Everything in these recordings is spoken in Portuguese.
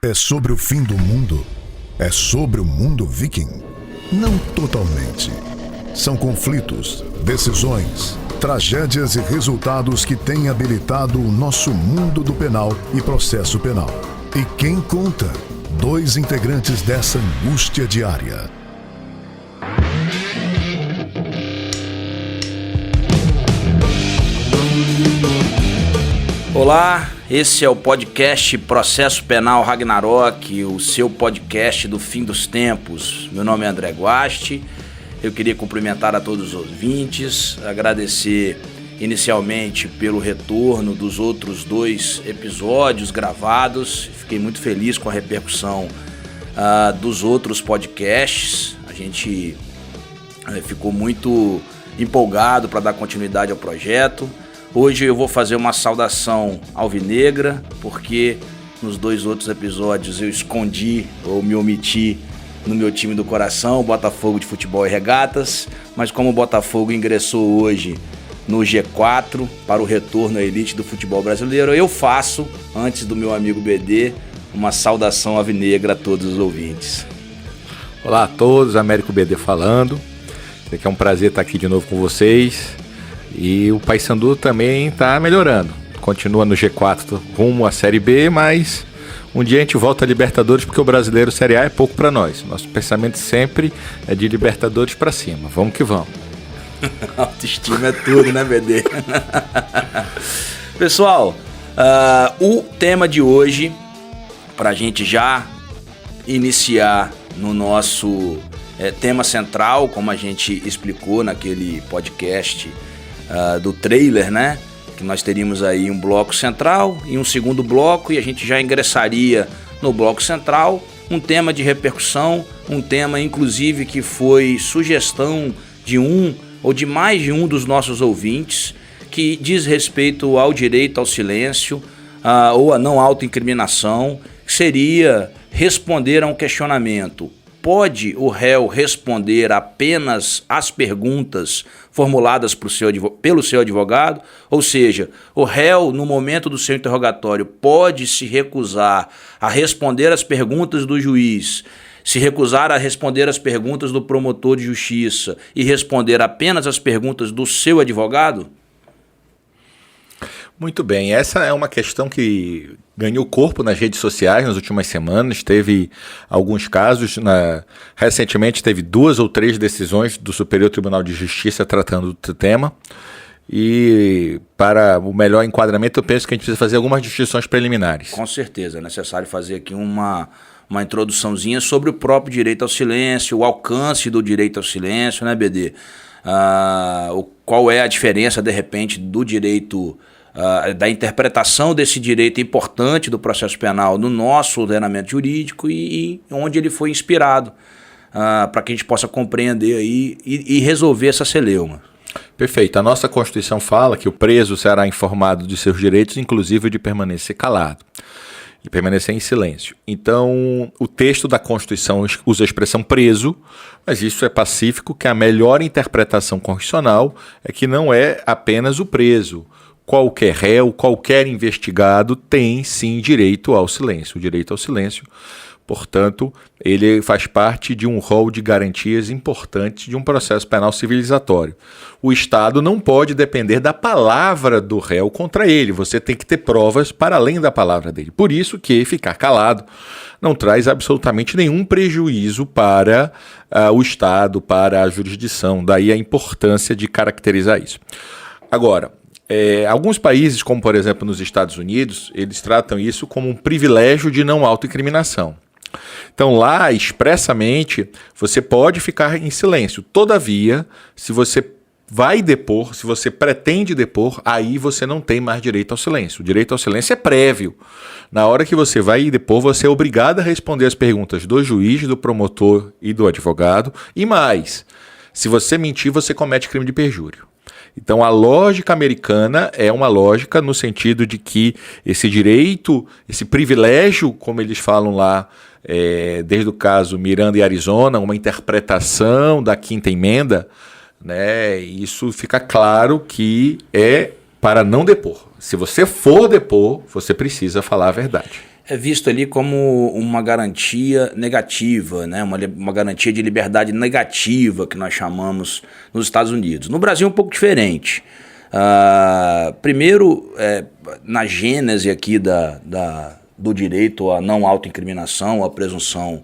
É sobre o fim do mundo? É sobre o mundo viking? Não totalmente. São conflitos, decisões, tragédias e resultados que têm habilitado o nosso mundo do penal e processo penal. E quem conta? 2 integrantes dessa angústia diária. Olá, esse é o podcast Processo Penal Ragnarok, o seu podcast do fim dos tempos. Meu nome é André Guasti, eu queria cumprimentar a todos os ouvintes, agradecer inicialmente pelo retorno dos outros 2 episódios gravados. Fiquei muito feliz com a repercussão dos outros podcasts. A gente ficou muito empolgado para dar continuidade ao projeto. Hoje eu vou fazer uma saudação alvinegra, porque nos 2 outros episódios eu escondi ou me omiti no meu time do coração, o Botafogo de Futebol e Regatas, mas como o Botafogo ingressou hoje no G4 para o retorno à elite do futebol brasileiro, eu faço, antes do meu amigo BD, uma saudação alvinegra a todos os ouvintes. Olá a todos, Américo BD falando. É um prazer estar aqui de novo com vocês. E o Paysandu também está melhorando. Continua no G4 rumo à Série B, mas um dia a gente volta a Libertadores, porque o brasileiro Série A é pouco para nós. Nosso pensamento sempre é de Libertadores para cima. Vamos que vamos. Autoestima é tudo, né, BD? Pessoal, o tema de hoje, para a gente já iniciar no nosso tema central, como a gente explicou naquele podcast do trailer, né? Que nós teríamos aí um bloco central e um segundo bloco, e a gente já ingressaria no bloco central um tema de repercussão, um tema inclusive que foi sugestão de um ou de mais de um dos nossos ouvintes, que diz respeito ao direito ao silêncio ou à não autoincriminação, que seria responder a um questionamento. Pode o réu responder apenas às perguntas formuladas pelo seu advogado? Ou seja, o réu, no momento do seu interrogatório, pode se recusar a responder às perguntas do juiz, se recusar a responder às perguntas do promotor de justiça e responder apenas às perguntas do seu advogado? Muito bem, essa é uma questão que ganhou corpo nas redes sociais nas últimas semanas. Teve alguns casos, recentemente teve 2 ou 3 decisões do Superior Tribunal de Justiça tratando do tema. E para o melhor enquadramento, eu penso que a gente precisa fazer algumas distinções preliminares. Com certeza, é necessário fazer aqui uma introduçãozinha sobre o próprio direito ao silêncio, o alcance do direito ao silêncio, né, BD? Qual é a diferença, de repente, do direito, da interpretação desse direito importante do processo penal no nosso ordenamento jurídico e onde ele foi inspirado, para que a gente possa compreender aí e resolver essa celeuma. Perfeito. A nossa Constituição fala que o preso será informado de seus direitos, inclusive de permanecer calado e permanecer em silêncio. Então, o texto da Constituição usa a expressão preso, mas isso é pacífico, que a melhor interpretação constitucional é que não é apenas o preso. Qualquer réu, qualquer investigado tem, sim, direito ao silêncio. O direito ao silêncio, portanto, ele faz parte de um rol de garantias importantes de um processo penal civilizatório. O Estado não pode depender da palavra do réu contra ele. Você tem que ter provas para além da palavra dele. Por isso que ficar calado não traz absolutamente nenhum prejuízo para o Estado, para a jurisdição. Daí a importância de caracterizar isso. Agora, alguns países, como por exemplo nos Estados Unidos, eles tratam isso como um privilégio de não autoincriminação. Então lá, expressamente, você pode ficar em silêncio. Todavia, se você vai depor, se você pretende depor, aí você não tem mais direito ao silêncio. O direito ao silêncio é prévio. Na hora que você vai depor, você é obrigado a responder as perguntas do juiz, do promotor e do advogado. E mais, se você mentir, você comete crime de perjúrio. Então a lógica americana é uma lógica no sentido de que esse direito, esse privilégio, como eles falam lá, desde o caso Miranda e Arizona, uma interpretação da Quinta Emenda, né, isso fica claro que é para não depor. Se você for depor, você precisa falar a verdade. é visto ali como uma garantia negativa, né? Uma garantia de liberdade negativa que nós chamamos nos Estados Unidos. No Brasil é um pouco diferente. Primeiro, na gênese aqui do direito à não autoincriminação, à presunção,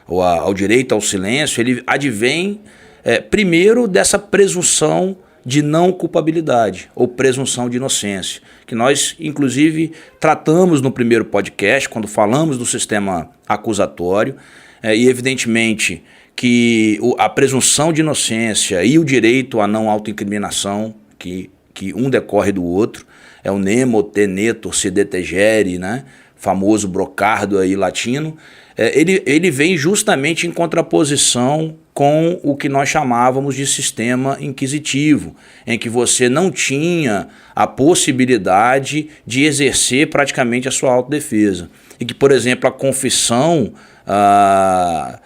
ou ao direito ao silêncio, ele advém primeiro dessa presunção de não culpabilidade ou presunção de inocência, que nós, inclusive, tratamos no primeiro podcast, quando falamos do sistema acusatório, e evidentemente que a presunção de inocência e o direito à não autoincriminação, que um decorre do outro, é o nemo tenetur si detegere, né? Famoso brocardo aí latino, ele vem justamente em contraposição com o que nós chamávamos de sistema inquisitivo, em que você não tinha a possibilidade de exercer praticamente a sua autodefesa. E que, por exemplo, a confissão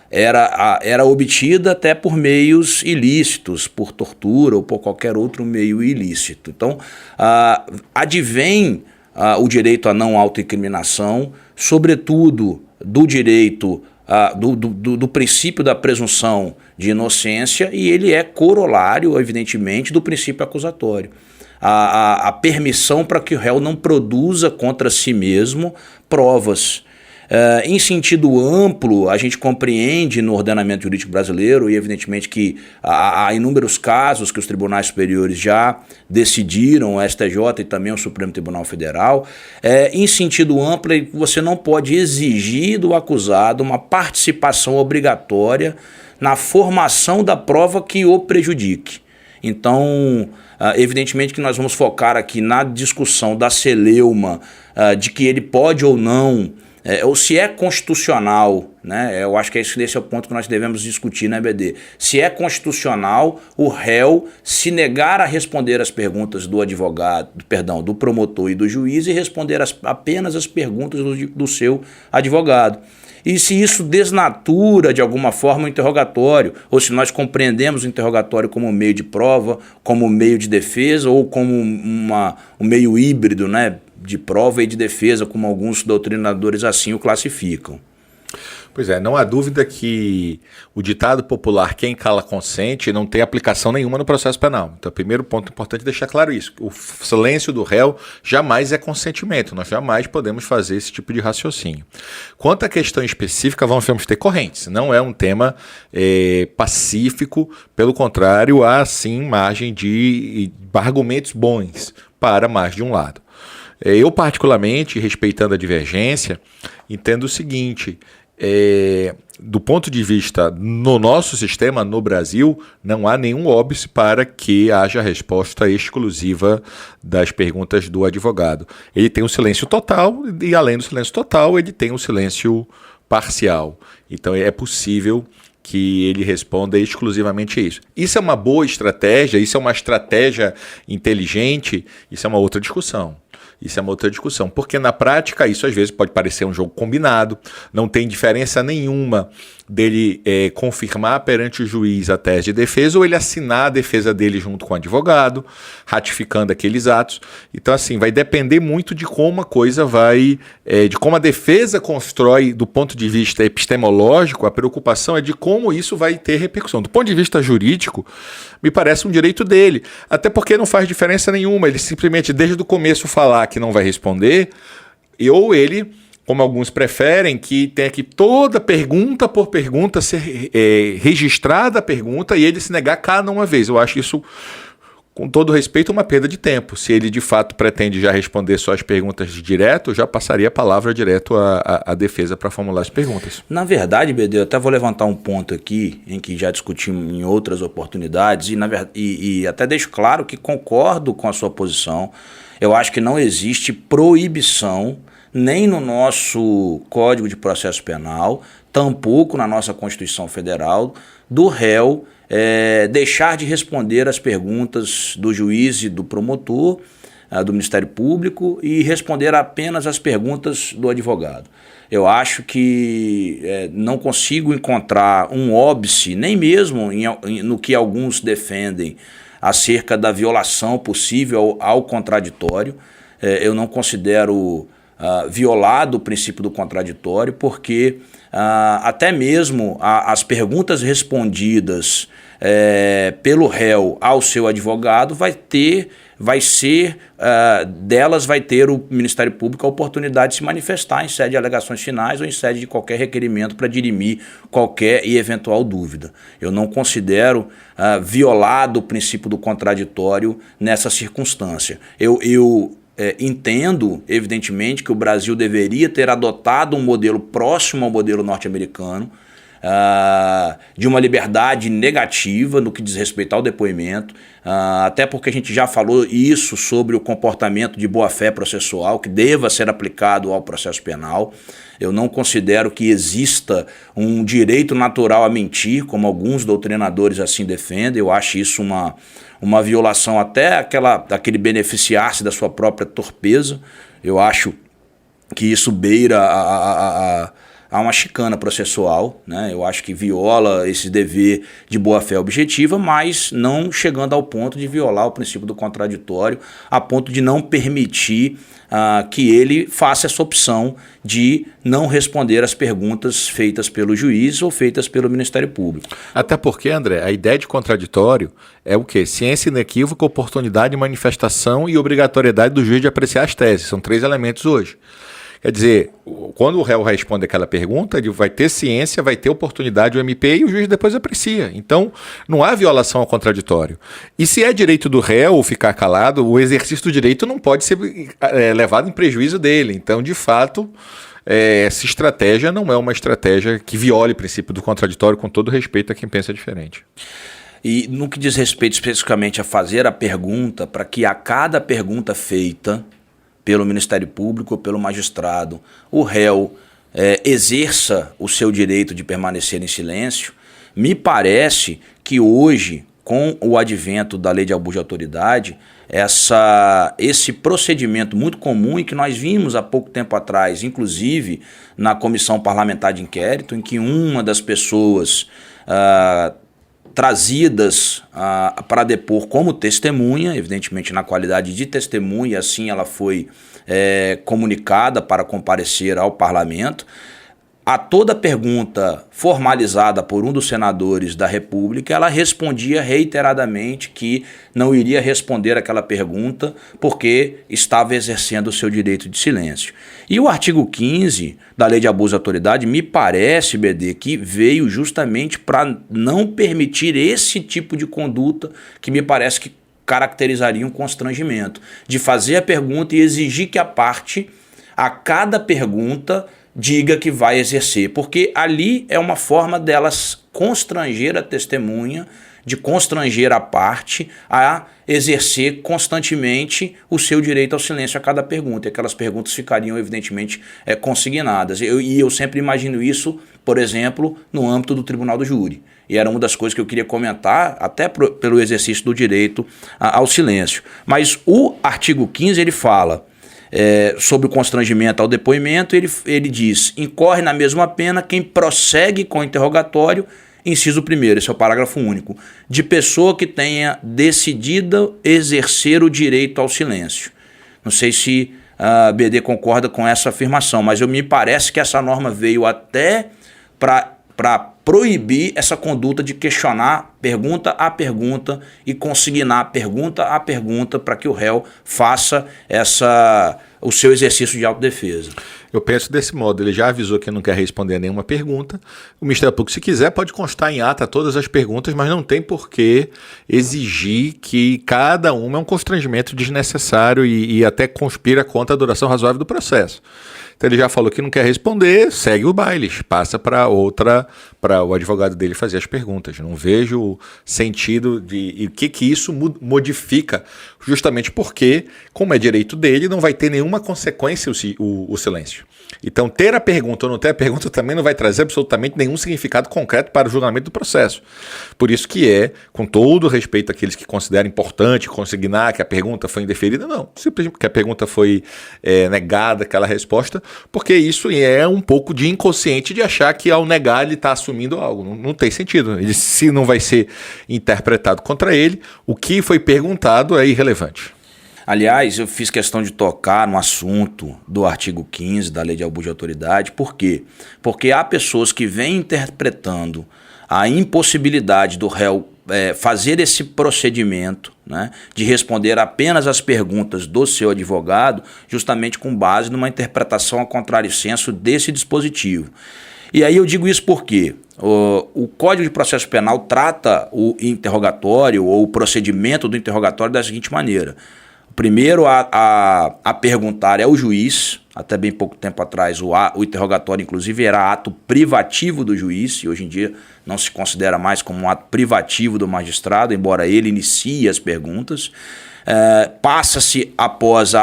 era obtida até por meios ilícitos, por tortura ou por qualquer outro meio ilícito. Então, advém o direito à não autoincriminação, sobretudo do direito do princípio da presunção de inocência, e ele é corolário, evidentemente, do princípio acusatório. A permissão para que o réu não produza contra si mesmo provas. Em sentido amplo, a gente compreende no ordenamento jurídico brasileiro, e evidentemente que há inúmeros casos que os tribunais superiores já decidiram, o STJ e também o Supremo Tribunal Federal, em sentido amplo, você não pode exigir do acusado uma participação obrigatória na formação da prova que o prejudique. Então, evidentemente que nós vamos focar aqui na discussão da celeuma, de que ele pode ou não, ou se é constitucional, né? Eu acho que esse é o ponto que nós devemos discutir na EBD. Se é constitucional o réu se negar a responder as perguntas do advogado, do promotor e do juiz, e responder apenas as perguntas do seu advogado. E se isso desnatura de alguma forma o interrogatório, ou se nós compreendemos o interrogatório como um meio de prova, como um meio de defesa, ou como um meio híbrido, né, de prova e de defesa, como alguns doutrinadores assim o classificam. Pois é, não há dúvida que o ditado popular "quem cala consente" não tem aplicação nenhuma no processo penal. Então, o primeiro ponto importante é deixar claro isso. O silêncio do réu jamais é consentimento. Nós jamais podemos fazer esse tipo de raciocínio. Quanto à questão específica, vamos ter correntes. Não é um tema pacífico. Pelo contrário, há sim margem de argumentos bons para mais de um lado. Eu, particularmente, respeitando a divergência, entendo o seguinte: do ponto de vista no nosso sistema, no Brasil, não há nenhum óbice para que haja resposta exclusiva das perguntas do advogado. Ele tem um silêncio total e, além do silêncio total, ele tem um silêncio parcial. Então, é possível que ele responda exclusivamente isso. Isso é uma boa estratégia, isso é uma estratégia inteligente, isso é uma outra discussão. Porque na prática isso às vezes pode parecer um jogo combinado, não tem diferença nenhuma dele confirmar perante o juiz a tese de defesa ou ele assinar a defesa dele junto com o advogado, ratificando aqueles atos. Então, assim, vai depender muito de como a coisa vai, de como a defesa constrói do ponto de vista epistemológico. A preocupação é de como isso vai ter repercussão. Do ponto de vista jurídico, me parece um direito dele, até porque não faz diferença nenhuma, ele simplesmente desde o começo falar que não vai responder, ou ele, como alguns preferem, que tenha que toda pergunta por pergunta ser registrada a pergunta e ele se negar cada uma vez. Eu acho isso, com todo respeito, uma perda de tempo. Se ele de fato pretende já responder só as perguntas direto, já passaria a palavra direto à defesa para formular as perguntas. Na verdade, BD, eu até vou levantar um ponto aqui, em que já discutimos em outras oportunidades, e até deixo claro que concordo com a sua posição. Eu acho que não existe proibição, nem no nosso Código de Processo Penal, tampouco na nossa Constituição Federal, do réu deixar de responder as perguntas do juiz e do promotor, do Ministério Público, e responder apenas as perguntas do advogado. Eu acho que não consigo encontrar um óbice, nem mesmo no que alguns defendem, acerca da violação possível ao contraditório. Eu não considero violado o princípio do contraditório, porque até mesmo as perguntas respondidas pelo réu ao seu advogado vai ter o Ministério Público a oportunidade de se manifestar em sede de alegações finais ou em sede de qualquer requerimento para dirimir qualquer e eventual dúvida. Eu não considero violado o princípio do contraditório nessa circunstância. Eu entendo, evidentemente, que o Brasil deveria ter adotado um modelo próximo ao modelo norte-americano, de uma liberdade negativa no que diz respeito ao depoimento, até porque a gente já falou isso sobre o comportamento de boa-fé processual que deva ser aplicado ao processo penal. Eu não considero que exista um direito natural a mentir, como alguns doutrinadores assim defendem. Eu acho isso uma violação até aquele beneficiar-se da sua própria torpeza. Eu acho que isso beira a uma chicana processual, né? Eu acho que viola esse dever de boa-fé objetiva, mas não chegando ao ponto de violar o princípio do contraditório, a ponto de não permitir que ele faça essa opção de não responder às perguntas feitas pelo juiz ou feitas pelo Ministério Público. Até porque, André, a ideia de contraditório é o quê? Ciência inequívoca, oportunidade de manifestação e obrigatoriedade do juiz de apreciar as teses. São 3 elementos hoje. Quer dizer, quando o réu responde aquela pergunta, ele vai ter ciência, vai ter oportunidade, o MP, e o juiz depois aprecia. Então, não há violação ao contraditório. E se é direito do réu ficar calado, o exercício do direito não pode ser levado em prejuízo dele. Então, de fato, essa estratégia não é uma estratégia que viole o princípio do contraditório, com todo respeito a quem pensa diferente. E no que diz respeito especificamente a fazer a pergunta, para que a cada pergunta feita pelo Ministério Público ou pelo magistrado, o réu exerça o seu direito de permanecer em silêncio, me parece que hoje, com o advento da lei de abuso de autoridade, esse procedimento muito comum e que nós vimos há pouco tempo atrás, inclusive na comissão parlamentar de inquérito, em que uma das pessoas trazidas para depor como testemunha, evidentemente na qualidade de testemunha, assim ela foi comunicada para comparecer ao parlamento. A toda pergunta formalizada por um dos senadores da República, ela respondia reiteradamente que não iria responder aquela pergunta porque estava exercendo o seu direito de silêncio. E o artigo 15 da Lei de Abuso de Autoridade, me parece, BD, que veio justamente para não permitir esse tipo de conduta que me parece que caracterizaria um constrangimento, de fazer a pergunta e exigir que a parte, a cada pergunta, diga que vai exercer, porque ali é uma forma delas constranger a testemunha, de constranger a parte a exercer constantemente o seu direito ao silêncio a cada pergunta, e aquelas perguntas ficariam evidentemente consignadas. E eu sempre imagino isso, por exemplo, no âmbito do tribunal do júri, e era uma das coisas que eu queria comentar, até pelo exercício do direito ao silêncio. Mas o artigo 15 ele fala sobre o constrangimento ao depoimento, ele diz: incorre na mesma pena quem prossegue com o interrogatório, inciso 1º, esse é o parágrafo único, de pessoa que tenha decidido exercer o direito ao silêncio. Não sei se a BD concorda com essa afirmação, mas me parece que essa norma veio até para proibir essa conduta de questionar pergunta a pergunta e consignar pergunta a pergunta para que o réu faça o seu exercício de autodefesa. Eu penso desse modo, ele já avisou que não quer responder a nenhuma pergunta. O Ministério Público, se quiser, pode constar em ata todas as perguntas, mas não tem por que exigir que cada uma é um constrangimento desnecessário e até conspira contra a duração razoável do processo. Então ele já falou que não quer responder, segue o baile, passa para o advogado dele fazer as perguntas. Não vejo sentido e o que isso modifica, justamente porque, como é direito dele, não vai ter nenhuma consequência o silêncio. Então ter a pergunta ou não ter a pergunta também não vai trazer absolutamente nenhum significado concreto para o julgamento do processo. Por isso que com todo respeito àqueles que consideram importante consignar que a pergunta foi indeferida, não, simplesmente que a pergunta foi negada, aquela resposta, porque isso é um pouco de inconsciente de achar que ao negar ele está assumindo algo. Não tem sentido. Se não vai ser interpretado contra ele, o que foi perguntado é irrelevante. Aliás, eu fiz questão de tocar no assunto do artigo 15 da Lei de Abuso de Autoridade. Por quê? Porque há pessoas que vêm interpretando a impossibilidade do réu fazer esse procedimento, né, de responder apenas as perguntas do seu advogado, justamente com base numa interpretação a contrário senso desse dispositivo. E aí eu digo isso porque o Código de Processo Penal trata o interrogatório ou o procedimento do interrogatório da seguinte maneira. Primeiro a perguntar é o juiz. Até bem pouco tempo atrás o interrogatório inclusive era ato privativo do juiz, e hoje em dia não se considera mais como um ato privativo do magistrado, embora ele inicie as perguntas. Passa-se após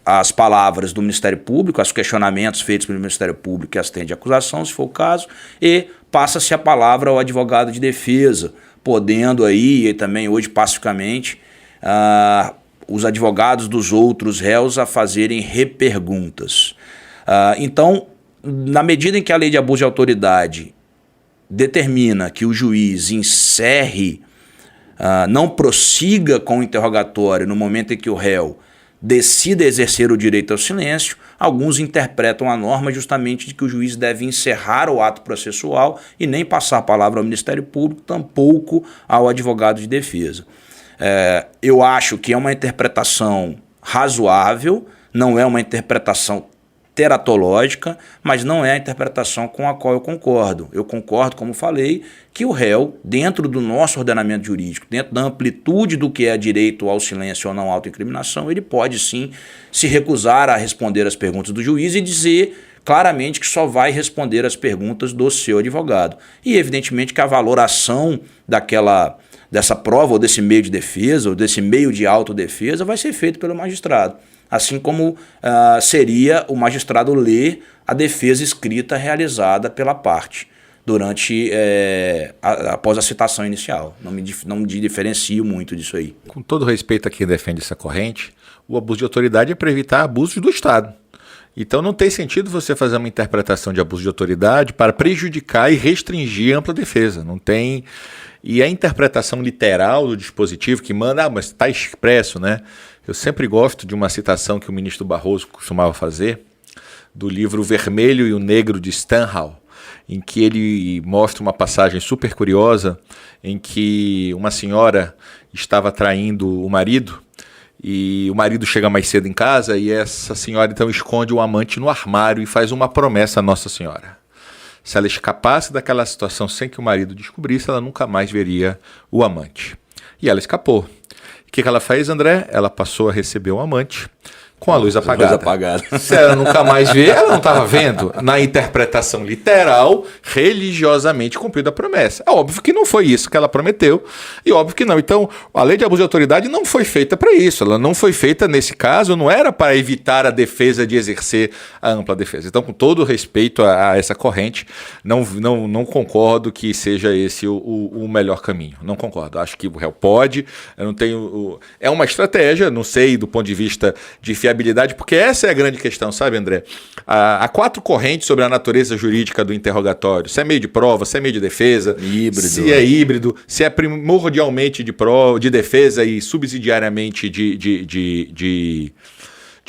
as palavras do Ministério Público, os questionamentos feitos pelo Ministério Público que assistente de acusação, se for o caso, e passa-se a palavra ao advogado de defesa, podendo aí, e também hoje pacificamente, os advogados dos outros réus a fazerem reperguntas. Então, na medida em que a Lei de Abuso de Autoridade determina que o juiz encerre, não prossiga com o interrogatório no momento em que o réu decida exercer o direito ao silêncio, alguns interpretam a norma justamente de que o juiz deve encerrar o ato processual e nem passar a palavra ao Ministério Público, tampouco ao advogado de defesa. Eu acho que é uma interpretação razoável, não é uma interpretação teratológica, mas não é a interpretação com a qual eu concordo. Eu concordo, como falei, que o réu, dentro do nosso ordenamento jurídico, dentro da amplitude do que é direito ao silêncio ou não autoincriminação, ele pode sim se recusar a responder as perguntas do juiz e dizer claramente que só vai responder as perguntas do seu advogado. E evidentemente que a valoração dessa prova ou desse meio de defesa ou desse meio de autodefesa vai ser feito pelo magistrado. Assim como seria o magistrado ler a defesa escrita realizada pela parte após a citação inicial. Não me diferencio muito disso aí. Com todo respeito a quem defende essa corrente, o abuso de autoridade é para evitar abusos do Estado. Então não tem sentido você fazer uma interpretação de abuso de autoridade para prejudicar e restringir a ampla defesa. Não tem. E a interpretação literal do dispositivo que manda, mas está expresso, né? Eu sempre gosto de uma citação que o ministro Barroso costumava fazer, do livro Vermelho e o Negro de Stendhal, em que ele mostra uma passagem super curiosa, em que uma senhora estava traindo o marido, e o marido chega mais cedo em casa, e essa senhora então esconde o amante no armário e faz uma promessa à Nossa Senhora. Se ela escapasse daquela situação sem que o marido descobrisse, ela nunca mais veria o amante. E ela escapou. O que ela fez, André? Ela passou a receber o amante com a luz apagada. Se ela nunca mais vê, ela não estava vendo. Na interpretação literal, religiosamente cumprida a promessa. É óbvio que não foi isso que ela prometeu, e óbvio que não. Então, a lei de abuso de autoridade não foi feita para isso. Ela não foi feita, nesse caso, não era para evitar a defesa de exercer a ampla defesa. Então, com todo respeito a essa corrente, não concordo que seja esse o melhor caminho. Não concordo. Acho que o réu pode, eu não tenho... É uma estratégia, não sei do ponto de vista de fiabilidade, porque essa é a grande questão, sabe, André? Há 4 correntes sobre a natureza jurídica do interrogatório. Se é meio de prova, se é meio de defesa, se é híbrido, se é primordialmente de defesa e subsidiariamente de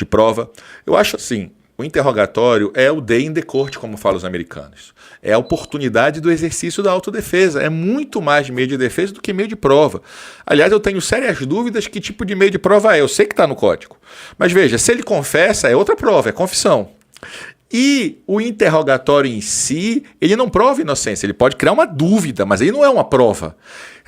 prova. Eu acho assim, o interrogatório é o day in the court, como falam os americanos. É a oportunidade do exercício da autodefesa. É muito mais meio de defesa do que meio de prova. Aliás, eu tenho sérias dúvidas que tipo de meio de prova é. Eu sei que está no código. Mas veja, se ele confessa, é outra prova, é confissão. E o interrogatório em si, ele não prova inocência. Ele pode criar uma dúvida, mas ele não é uma prova.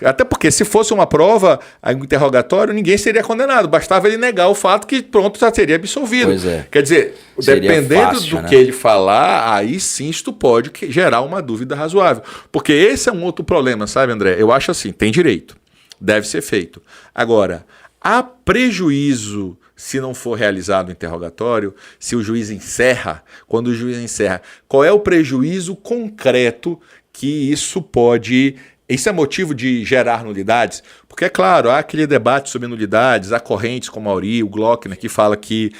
Até porque se fosse uma prova, o interrogatório, ninguém seria condenado. Bastava ele negar o fato que pronto, já seria absolvido. Pois é. Quer dizer, seria dependendo fácil, do que ele falar, aí sim isto pode gerar uma dúvida razoável. Porque esse é um outro problema, sabe, André? Eu acho assim, tem direito, deve ser feito. Agora, há prejuízo se não for realizado o interrogatório, se o juiz encerra. Quando o juiz encerra, qual é o prejuízo concreto que isso pode... Isso é motivo de gerar nulidades? Porque, é claro, há aquele debate sobre nulidades, há correntes como a Auri, o Glockner, que fala que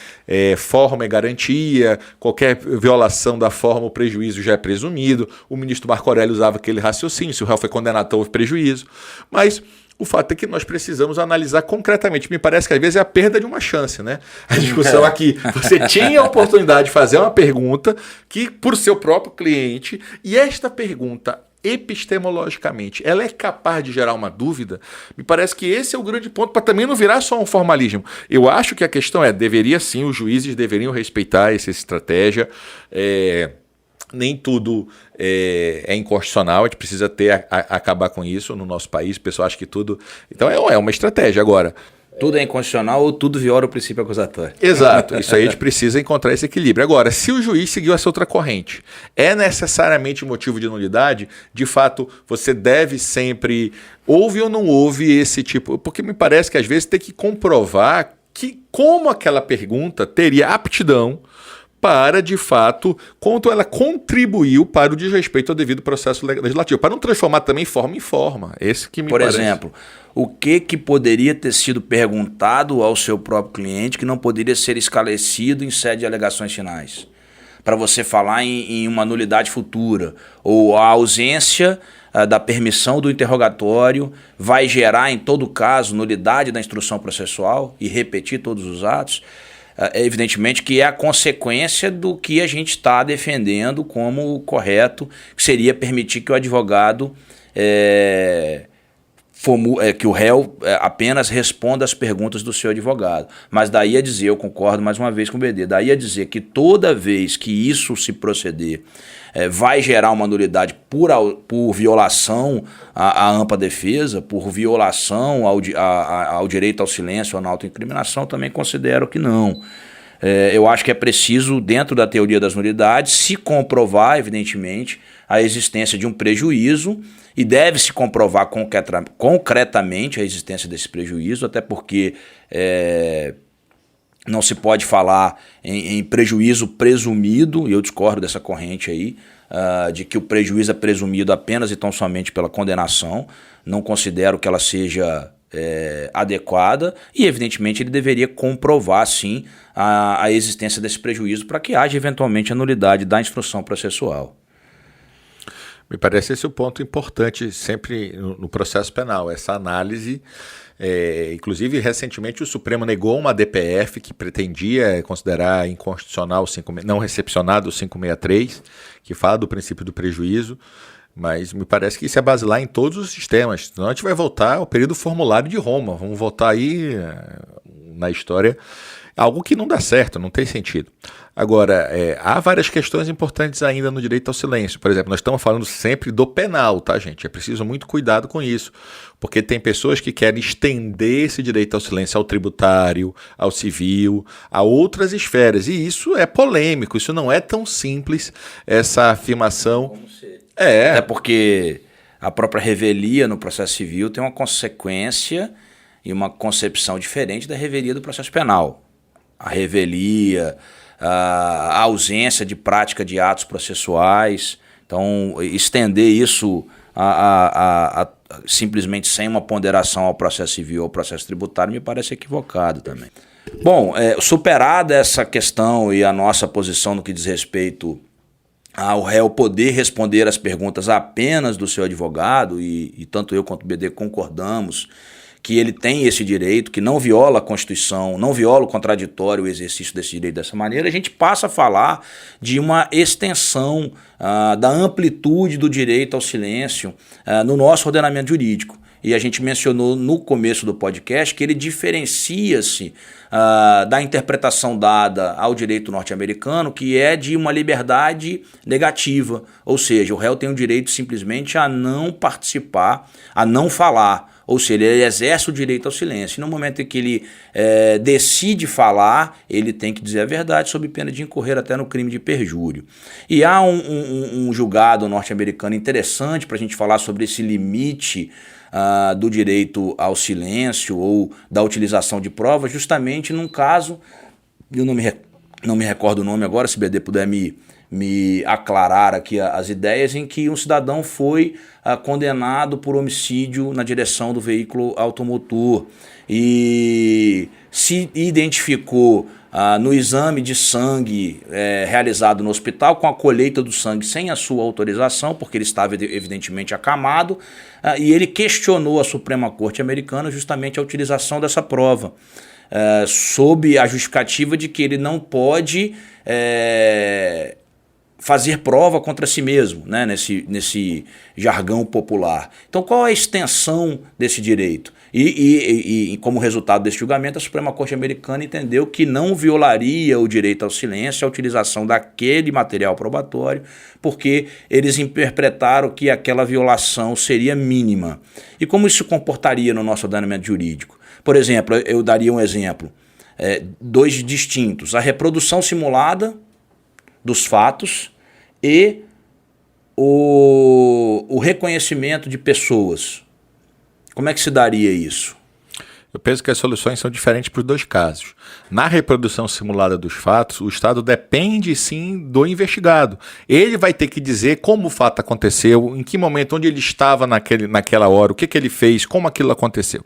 forma é garantia, qualquer violação da forma, o prejuízo já é presumido. O ministro Marco Aurélio usava aquele raciocínio, se o réu foi condenado, houve prejuízo. Mas O fato é que nós precisamos analisar concretamente. Me parece que às vezes é a perda de uma chance, né? A discussão aqui, você tinha a oportunidade de fazer uma pergunta que por seu próprio cliente, e esta pergunta epistemologicamente, ela é capaz de gerar uma dúvida? Me parece que esse é o grande ponto, para também não virar só um formalismo. Eu acho que a questão deveria sim, os juízes deveriam respeitar essa estratégia. Nem tudo é inconstitucional, a gente precisa acabar com isso no nosso país. O pessoal acha que tudo... Então é uma estratégia. Agora, tudo é inconstitucional ou tudo viola o princípio acusatório. Exato, isso aí a gente precisa encontrar esse equilíbrio. Agora, se o juiz seguiu essa outra corrente, é necessariamente motivo de nulidade? De fato, você deve sempre... Houve ou não houve esse tipo... Porque me parece que às vezes tem que comprovar que como aquela pergunta teria aptidão para, de fato, quanto ela contribuiu para o desrespeito ao devido processo legislativo, para não transformar também forma em forma. Esse que me parece. Por exemplo, o que poderia ter sido perguntado ao seu próprio cliente que não poderia ser esclarecido em sede de alegações finais? Para você falar em uma nulidade futura, ou a ausência da permissão do interrogatório vai gerar, em todo caso, nulidade da instrução processual e repetir todos os atos. Evidentemente que é a consequência do que a gente está defendendo como correto, que seria permitir que o advogado, que o réu apenas responda às perguntas do seu advogado. Mas daí a dizer, eu concordo mais uma vez com o BD, daí a dizer que toda vez que isso se proceder, vai gerar uma nulidade por violação à ampla defesa, por violação ao direito ao silêncio ou na autoincriminação, também considero que não. Eu acho que é preciso, dentro da teoria das nulidades, se comprovar, evidentemente, a existência de um prejuízo, e deve-se comprovar concretamente a existência desse prejuízo, até porque não se pode falar em prejuízo presumido, e eu discordo dessa corrente aí, de que o prejuízo é presumido apenas e tão somente pela condenação. Não considero que ela seja adequada, e evidentemente ele deveria comprovar sim a existência desse prejuízo para que haja eventualmente a nulidade da instrução processual. Me parece esse o ponto importante sempre no processo penal, essa análise. Inclusive, recentemente o Supremo negou uma DPF que pretendia considerar inconstitucional, não recepcionado o 563, que fala do princípio do prejuízo, mas me parece que isso é basilar em todos os sistemas. Senão a gente vai voltar ao período formulário de Roma, vamos voltar aí na história, algo que não dá certo, não tem sentido. Agora, há várias questões importantes ainda no direito ao silêncio. Por exemplo, nós estamos falando sempre do penal, tá, gente? É preciso muito cuidado com isso, porque tem pessoas que querem estender esse direito ao silêncio ao tributário, ao civil, a outras esferas. E isso é polêmico, isso não é tão simples, essa afirmação. Até porque a própria revelia no processo civil tem uma consequência e uma concepção diferente da revelia do processo penal. A revelia, a ausência de prática de atos processuais. Então, estender isso simplesmente sem uma ponderação ao processo civil ou ao processo tributário me parece equivocado também. Bom, superada essa questão e a nossa posição no que diz respeito ao réu poder responder as perguntas apenas do seu advogado, e tanto eu quanto o BD concordamos que ele tem esse direito, que não viola a Constituição, não viola o contraditório o exercício desse direito dessa maneira, a gente passa a falar de uma extensão da amplitude do direito ao silêncio no nosso ordenamento jurídico. E a gente mencionou no começo do podcast que ele diferencia-se da interpretação dada ao direito norte-americano, que é de uma liberdade negativa, ou seja, o réu tem o direito simplesmente a não participar, a não falar. Ou seja, ele exerce o direito ao silêncio. E no momento em que ele decide falar, ele tem que dizer a verdade, sob pena de incorrer até no crime de perjúrio. E há um julgado norte-americano interessante para a gente falar sobre esse limite do direito ao silêncio ou da utilização de provas, justamente num caso, eu não me recordo o nome agora, se o BD puder me aclarar aqui as ideias, em que um cidadão foi condenado por homicídio na direção do veículo automotor e se identificou no exame de sangue realizado no hospital, com a colheita do sangue sem a sua autorização, porque ele estava evidentemente acamado, e ele questionou a Suprema Corte Americana justamente a utilização dessa prova, sob a justificativa de que ele não pode fazer prova contra si mesmo, né, nesse jargão popular. Então, qual a extensão desse direito? E como resultado desse julgamento, a Suprema Corte Americana entendeu que não violaria o direito ao silêncio a utilização daquele material probatório, porque eles interpretaram que aquela violação seria mínima. E como isso se comportaria no nosso ordenamento jurídico? Por exemplo, eu daria um exemplo, dois distintos: a reprodução simulada dos fatos e o reconhecimento de pessoas. Como é que se daria isso? Eu penso que as soluções são diferentes para os dois casos. Na reprodução simulada dos fatos, o Estado depende sim do investigado. Ele vai ter que dizer como o fato aconteceu, em que momento, onde ele estava naquela hora, o que ele fez, como aquilo aconteceu.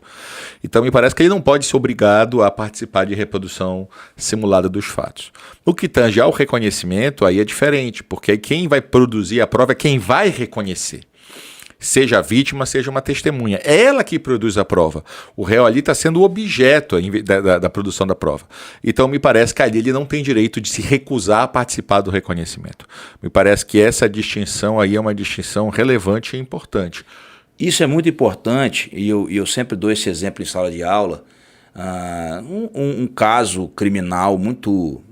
Então me parece que ele não pode ser obrigado a participar de reprodução simulada dos fatos. No que tange ao reconhecimento, aí é diferente, porque quem vai produzir a prova é quem vai reconhecer. Seja a vítima, seja uma testemunha. É ela que produz a prova. O réu ali está sendo o objeto da produção da prova. Então, me parece que ali ele não tem direito de se recusar a participar do reconhecimento. Me parece que essa distinção aí é uma distinção relevante e importante. Isso é muito importante, e eu sempre dou esse exemplo em sala de aula. Um caso criminal muito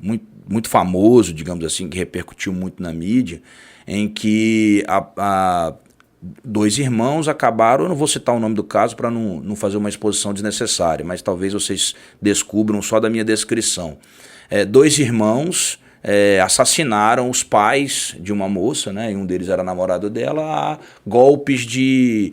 famoso, digamos assim, que repercutiu muito na mídia, em que dois irmãos acabaram, eu não vou citar o nome do caso para não fazer uma exposição desnecessária, mas talvez vocês descubram só da minha descrição. Dois irmãos assassinaram os pais de uma moça, né, e um deles era namorado dela, a golpes de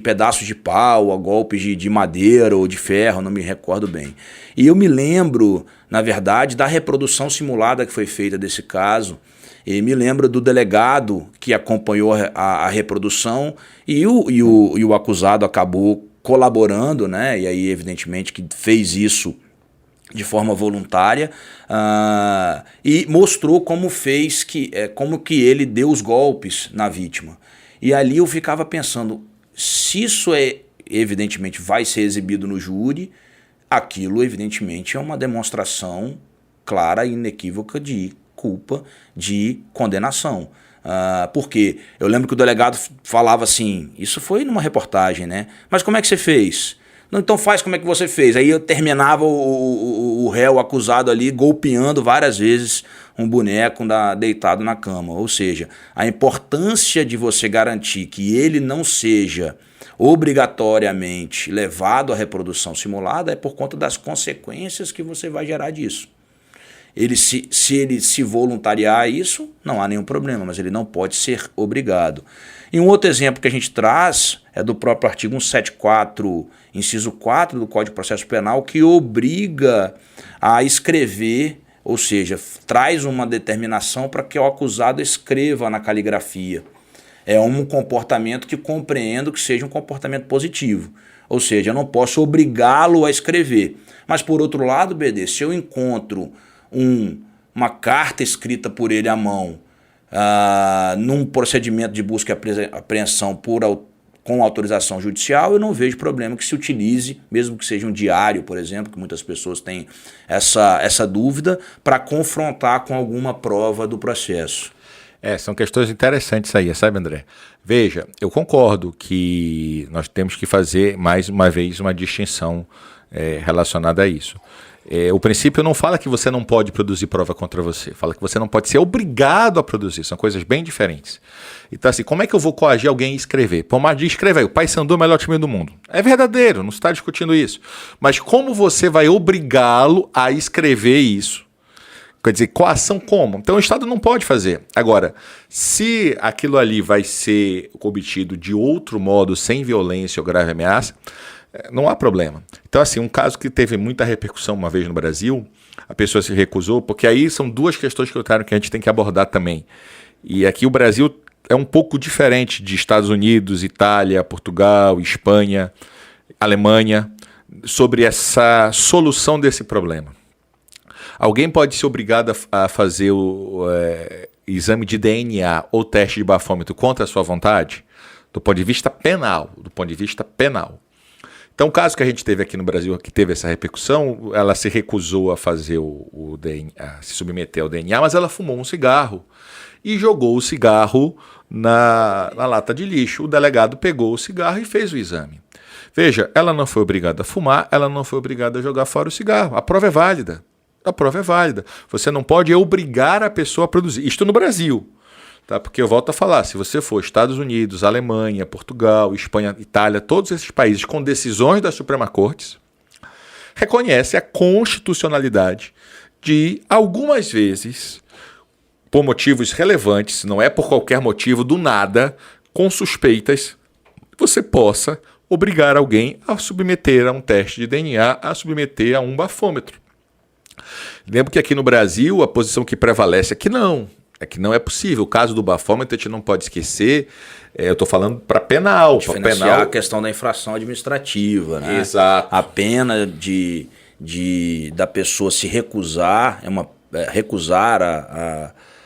pedaços de pau, a golpes de madeira ou de ferro, não me recordo bem. E eu me lembro, na verdade, da reprodução simulada que foi feita desse caso. E me lembro do delegado que acompanhou a reprodução e o acusado acabou colaborando, né? E aí evidentemente que fez isso de forma voluntária, e mostrou como que ele deu os golpes na vítima. E ali eu ficava pensando, se isso evidentemente vai ser exibido no júri, aquilo evidentemente é uma demonstração clara e inequívoca de culpa, de condenação. Porque eu lembro que o delegado falava assim, isso foi numa reportagem, né? Mas como é que você fez? Não, então faz como é que você fez. Aí eu terminava o réu acusado ali golpeando várias vezes um boneco deitado na cama. Ou seja, a importância de você garantir que ele não seja obrigatoriamente levado à reprodução simulada é por conta das consequências que você vai gerar disso. Se ele se voluntariar a isso, não há nenhum problema, mas ele não pode ser obrigado. E um outro exemplo que a gente traz é do próprio artigo 174, inciso 4 do Código de Processo Penal, que obriga a escrever, ou seja, traz uma determinação para que o acusado escreva na caligrafia. É um comportamento que compreendo que seja um comportamento positivo. Ou seja, eu não posso obrigá-lo a escrever. Mas, por outro lado, BD, se eu encontro uma carta escrita por ele à mão num procedimento de busca e apreensão com autorização judicial, eu não vejo problema que se utilize, mesmo que seja um diário, por exemplo, que muitas pessoas têm essa dúvida, para confrontar com alguma prova do processo. São questões interessantes aí, sabe, André? Veja, eu concordo que nós temos que fazer, mais uma vez, uma distinção relacionada a isso. O princípio não fala que você não pode produzir prova contra você, fala que você não pode ser obrigado a produzir, são coisas bem diferentes. Então assim, como é que eu vou coagir alguém a escrever? Pomar de escrever aí, o Paysandu é o melhor time do mundo. É verdadeiro, não se está discutindo isso. Mas como você vai obrigá-lo a escrever isso? Quer dizer, coação como? Então o Estado não pode fazer. Agora, se aquilo ali vai ser obtido de outro modo, sem violência ou grave ameaça, não há problema. Então, assim, um caso que teve muita repercussão uma vez no Brasil, a pessoa se recusou, porque aí são duas questões que a gente tem que abordar também. E aqui o Brasil é um pouco diferente de Estados Unidos, Itália, Portugal, Espanha, Alemanha, sobre essa solução desse problema. Alguém pode ser obrigado a fazer o exame de DNA ou teste de bafômetro contra a sua vontade? Do ponto de vista penal. Então, o caso que a gente teve aqui no Brasil, que teve essa repercussão, ela se recusou a fazer o DNA, a se submeter ao DNA, mas ela fumou um cigarro e jogou o cigarro na lata de lixo. O delegado pegou o cigarro e fez o exame. Veja, ela não foi obrigada a fumar, ela não foi obrigada a jogar fora o cigarro. A prova é válida. Você não pode obrigar a pessoa a produzir. Isto no Brasil. Tá? Porque eu volto a falar, se você for Estados Unidos, Alemanha, Portugal, Espanha, Itália, todos esses países com decisões da Suprema Corte, reconhece a constitucionalidade de, algumas vezes, por motivos relevantes, não é por qualquer motivo, do nada, com suspeitas, você possa obrigar alguém a submeter a um teste de DNA, a submeter a um bafômetro. Lembro que aqui no Brasil a posição que prevalece é que não é possível. O caso do bafômetro a gente não pode esquecer, eu estou falando para penal. Diferenciar a questão da infração administrativa, né? Exato. A pena da pessoa se recusar, recusar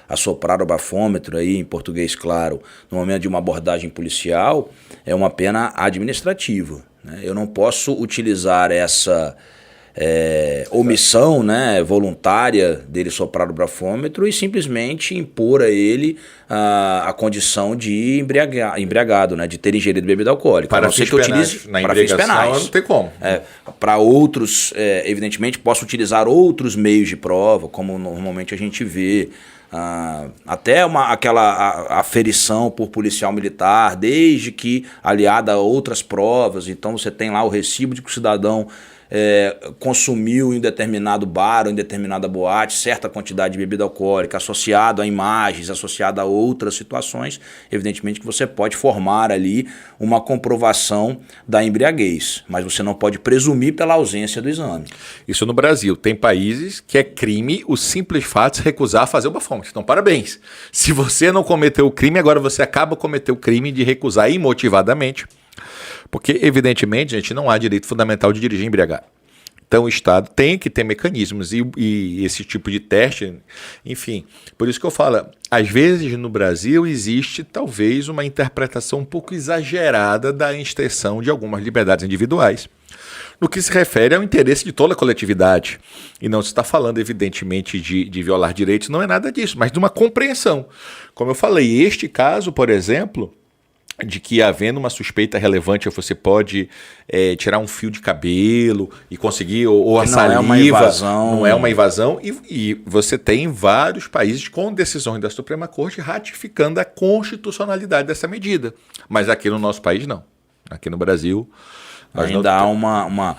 a soprar o bafômetro, aí, em português claro, no momento de uma abordagem policial, é uma pena administrativa, né? Eu não posso utilizar essa omissão, né, voluntária dele soprar o bafômetro e simplesmente impor a ele a condição de embriagado, né, de ter ingerido bebida alcoólica. Para fins penais. Na fins penais. Não tem como. Para outros, evidentemente, posso utilizar outros meios de prova, como normalmente a gente vê. Até aquela aferição por policial militar, desde que aliada a outras provas. Então você tem lá o recibo de que o cidadão consumiu em determinado bar ou em determinada boate certa quantidade de bebida alcoólica, associado a imagens, associado a outras situações. Evidentemente que você pode formar ali uma comprovação da embriaguez, mas você não pode presumir pela ausência do exame. Isso no Brasil. Tem países que é crime o simples fato de recusar fazer o bafômetro. Então, parabéns. Se você não cometeu o crime, agora você acaba de cometer o crime de recusar imotivadamente. Porque, evidentemente, gente, não há direito fundamental de dirigir embriagado. Então, o Estado tem que ter mecanismos e esse tipo de teste, enfim. Por isso que eu falo, às vezes no Brasil existe talvez uma interpretação um pouco exagerada da extensão de algumas liberdades individuais, no que se refere ao interesse de toda a coletividade. E não se está falando, evidentemente, de violar direitos, não é nada disso, mas de uma compreensão. Como eu falei, este caso, por exemplo, de que havendo uma suspeita relevante você pode tirar um fio de cabelo e conseguir, ou a saliva, não é uma invasão, e você tem vários países com decisões da Suprema Corte ratificando a constitucionalidade dessa medida, mas aqui no nosso país não, aqui no Brasil ainda há uma...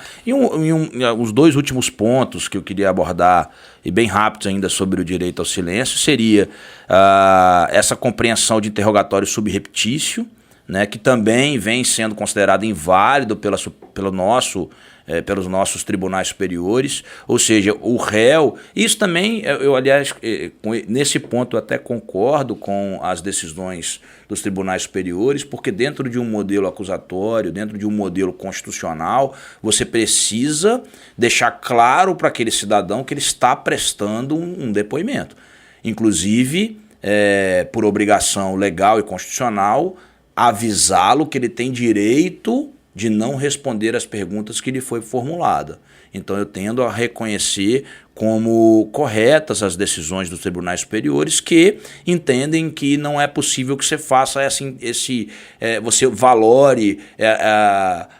os dois últimos pontos que eu queria abordar, e bem rápidos ainda, sobre o direito ao silêncio, seria essa compreensão de interrogatório subreptício, né, que também vem sendo considerado inválido pelos nossos tribunais superiores, ou seja, o réu... Isso também, aliás, nesse ponto eu até concordo com as decisões dos tribunais superiores, porque dentro de um modelo acusatório, dentro de um modelo constitucional, você precisa deixar claro para aquele cidadão que ele está prestando um depoimento. Inclusive, por obrigação legal e constitucional, avisá-lo que ele tem direito de não responder às perguntas que lhe foi formulada. Então eu tendo a reconhecer como corretas as decisões dos tribunais superiores, que entendem que não é possível que você faça você valore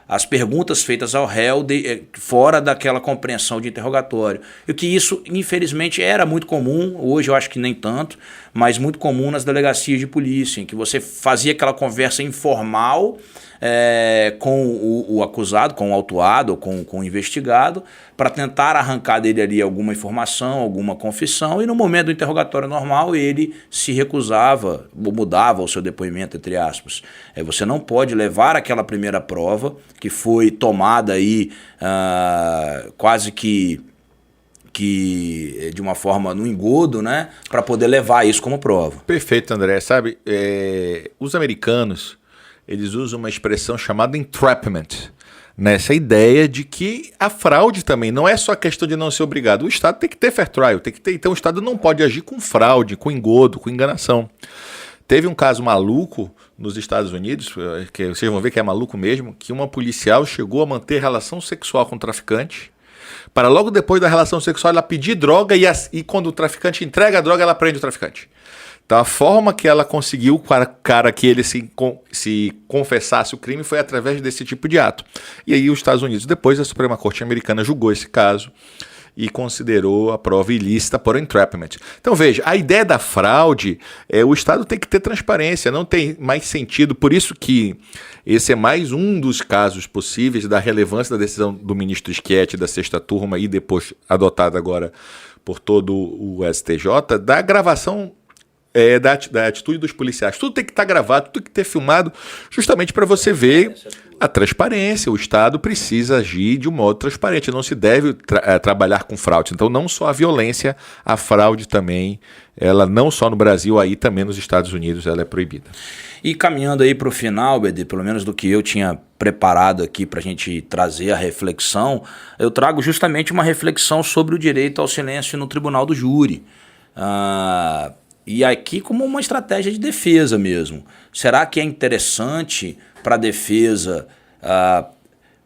as perguntas feitas ao réu fora daquela compreensão de interrogatório. E que isso, infelizmente, era muito comum, hoje eu acho que nem tanto, mas muito comum nas delegacias de polícia, em que você fazia aquela conversa informal com o acusado, com o autuado ou com o investigado, para tentar arrancar dele ali alguma informação, alguma confissão, e no momento do interrogatório normal ele se recusava, ou mudava o seu depoimento, entre aspas. Você não pode levar aquela primeira prova, que foi tomada aí quase que de uma forma no engodo, né, para poder levar isso como prova. Perfeito, André. Sabe, os americanos, eles usam uma expressão chamada entrapment. nessa ideia de que a fraude também não é só questão de não ser obrigado. O Estado tem que ter fair trial, tem que ter, então o Estado não pode agir com fraude, com engodo, com enganação. Teve um caso maluco nos Estados Unidos, que vocês vão ver que é maluco mesmo, que uma policial chegou a manter relação sexual com o traficante, para logo depois da relação sexual ela pedir droga e quando o traficante entrega a droga, ela prende o traficante. Então a forma que ela conseguiu para o cara que ele se confessasse o crime foi através desse tipo de ato. E aí os Estados Unidos, depois a Suprema Corte americana julgou esse caso e considerou a prova ilícita por entrapment. Então veja, a ideia da fraude, o Estado tem que ter transparência, não tem mais sentido, por isso que esse é mais um dos casos possíveis da relevância da decisão do ministro Schietti da sexta turma e depois adotada agora por todo o STJ, da gravação da atitude dos policiais. Tudo tem que estar gravado, tudo tem que ter filmado, justamente para você ver a transparência. O Estado precisa agir de um modo transparente, não se deve trabalhar com fraude. Então não só a violência, a fraude também, ela não só no Brasil, aí também nos Estados Unidos ela é proibida. E caminhando aí para o final, BD, pelo menos do que eu tinha preparado aqui para a gente trazer a reflexão, eu trago justamente uma reflexão sobre o direito ao silêncio no tribunal do júri. E aqui como uma estratégia de defesa mesmo. Será que é interessante para a defesa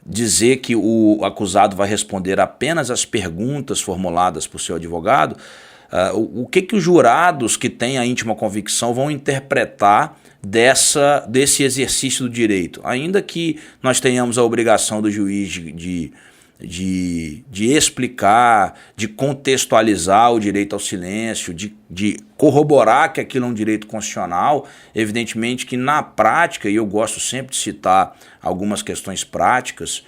dizer que o acusado vai responder apenas as perguntas formuladas por seu advogado? O que os jurados que têm a íntima convicção vão interpretar desse exercício do direito? Ainda que nós tenhamos a obrigação do juiz de explicar, de contextualizar o direito ao silêncio, de corroborar que aquilo é um direito constitucional, evidentemente que na prática, e eu gosto sempre de citar algumas questões práticas,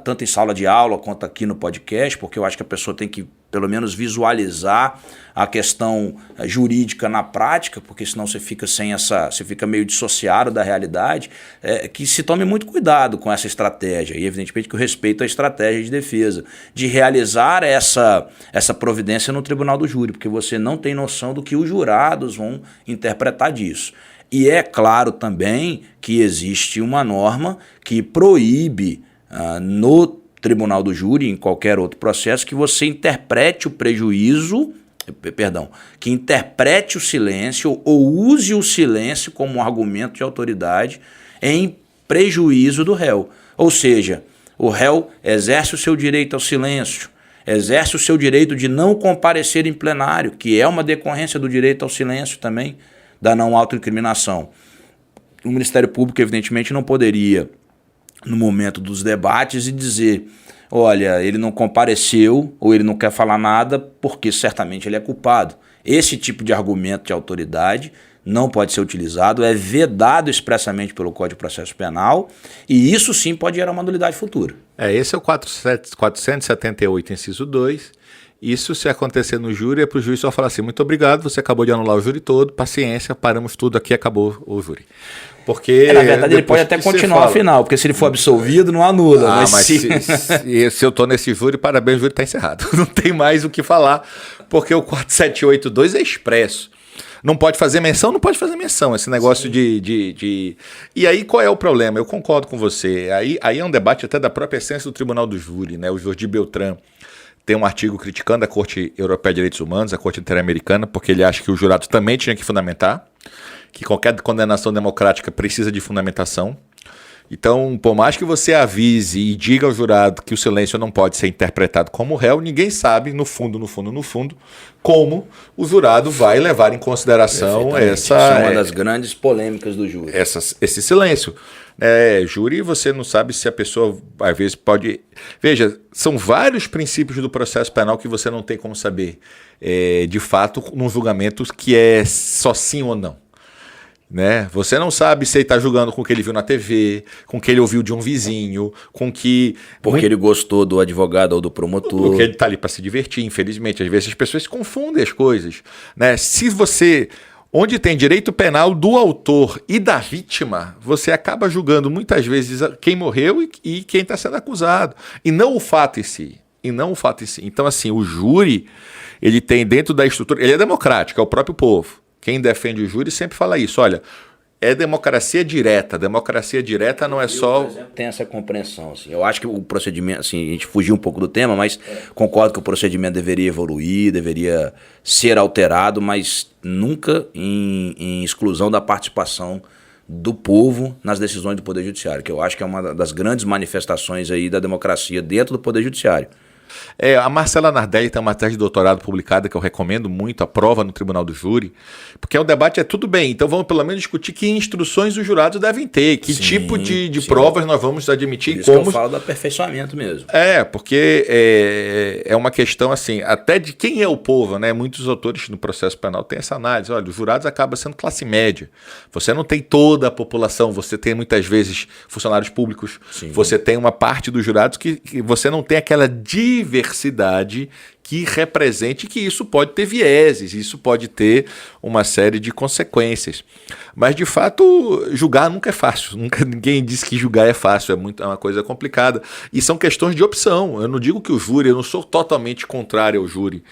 tanto em sala de aula quanto aqui no podcast, porque eu acho que a pessoa tem que pelo menos visualizar a questão jurídica na prática, porque senão você fica você fica meio dissociado da realidade, que se tome muito cuidado com essa estratégia, e evidentemente que eu respeito a estratégia de defesa, de realizar essa providência no tribunal do júri, porque você não tem noção do que os jurados vão interpretar disso. E é claro também que existe uma norma que proíbe no tribunal do júri, em qualquer outro processo, que você interprete o que interprete o silêncio ou use o silêncio como um argumento de autoridade em prejuízo do réu. Ou seja, o réu exerce o seu direito ao silêncio, exerce o seu direito de não comparecer em plenário, que é uma decorrência do direito ao silêncio também, da não autoincriminação. O Ministério Público, evidentemente, não poderia, no momento dos debates, e dizer: olha, ele não compareceu ou ele não quer falar nada porque certamente ele é culpado. Esse tipo de argumento de autoridade não pode ser utilizado, é vedado expressamente pelo Código de Processo Penal, e isso sim pode gerar uma nulidade futura. Esse é o 478, inciso 2. Isso, se acontecer no júri, é para o juiz só falar assim: muito obrigado, você acabou de anular o júri todo, paciência, paramos tudo aqui, acabou o júri. Porque na verdade ele pode até continuar a final, porque se ele for absolvido não anula. Mas se eu estou nesse júri, parabéns, o júri está encerrado. Não tem mais o que falar, porque o 4782 é expresso. Não pode fazer menção, não pode fazer menção. Esse negócio de... E aí qual é o problema? Eu concordo com você. Aí é um debate até da própria essência do Tribunal do Júri, né? O Jordi Beltrán tem um artigo criticando a Corte Europeia de Direitos Humanos, a Corte Interamericana, porque ele acha que os jurados também tinham que fundamentar, que qualquer condenação democrática precisa de fundamentação. Então, por mais que você avise e diga ao jurado que o silêncio não pode ser interpretado como réu, ninguém sabe, no fundo, como o jurado vai levar em consideração essa... Isso é uma das grandes polêmicas do júri. Esse silêncio. Júri, você não sabe se a pessoa, às vezes, pode... Veja, são vários princípios do processo penal que você não tem como saber, de fato, num julgamento que é só sim ou não. Né? Você não sabe se ele está julgando com o que ele viu na TV, com o que ele ouviu de um vizinho, com que... Porque ele gostou do advogado ou do promotor. Porque ele está ali para se divertir, infelizmente. Às vezes as pessoas confundem as coisas. Né? Se você... Onde tem direito penal do autor e da vítima, você acaba julgando muitas vezes quem morreu e quem está sendo acusado. E não o fato em si. Então, assim, o júri, ele tem dentro da estrutura... Ele é democrático, é o próprio povo. Quem defende o júri sempre fala isso: olha, é democracia direta. Democracia direta não é só... Por exemplo, tem essa compreensão. Assim. Eu acho que o procedimento, assim, a gente fugiu um pouco do tema, mas concordo que o procedimento deveria evoluir, deveria ser alterado, mas nunca em exclusão da participação do povo nas decisões do Poder Judiciário, que eu acho que é uma das grandes manifestações aí da democracia dentro do Poder Judiciário. A Marcela Nardelli tem uma tese de doutorado publicada que eu recomendo muito, a prova no Tribunal do Júri, porque o debate é tudo bem, então vamos pelo menos discutir que instruções os jurados devem ter, que tipo de provas nós vamos admitir Por e isso como... que eu falo do aperfeiçoamento mesmo. Porque é uma questão assim, até de quem é o povo, né? Muitos autores no processo penal têm essa análise, olha, os jurados acabam sendo classe média, você não tem toda a população, você tem muitas vezes funcionários públicos, você tem uma parte dos jurados que você não tem aquela diversidade que represente que isso pode ter vieses, isso pode ter uma série de consequências. Mas, de fato, julgar nunca é fácil. Ninguém diz que julgar é fácil, é uma coisa complicada. E são questões de opção. Eu não digo que o júri, eu não sou totalmente contrário ao júri.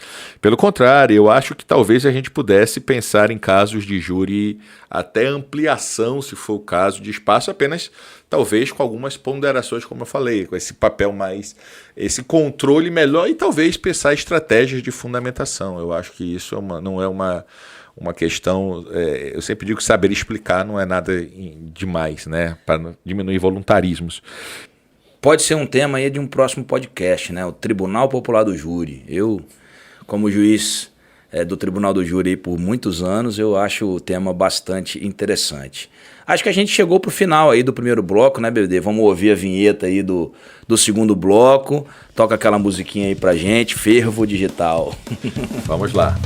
Pelo contrário, eu acho que talvez a gente pudesse pensar em casos de júri até ampliação, se for o caso, de espaço, apenas talvez com algumas ponderações, como eu falei, com esse papel mais, esse controle melhor e talvez pensar estratégias de fundamentação. Eu acho que isso não é uma questão, eu sempre digo que saber explicar não é nada demais, né, para diminuir voluntarismos. Pode ser um tema aí de um próximo podcast, né, o Tribunal Popular do Júri. Eu, como juiz do Tribunal do Júri aí por muitos anos, eu acho o tema bastante interessante. Acho que a gente chegou pro final aí do primeiro bloco, né, BD? Vamos ouvir a vinheta aí do segundo bloco. Toca aquela musiquinha aí pra gente, Fervo Digital. Vamos lá.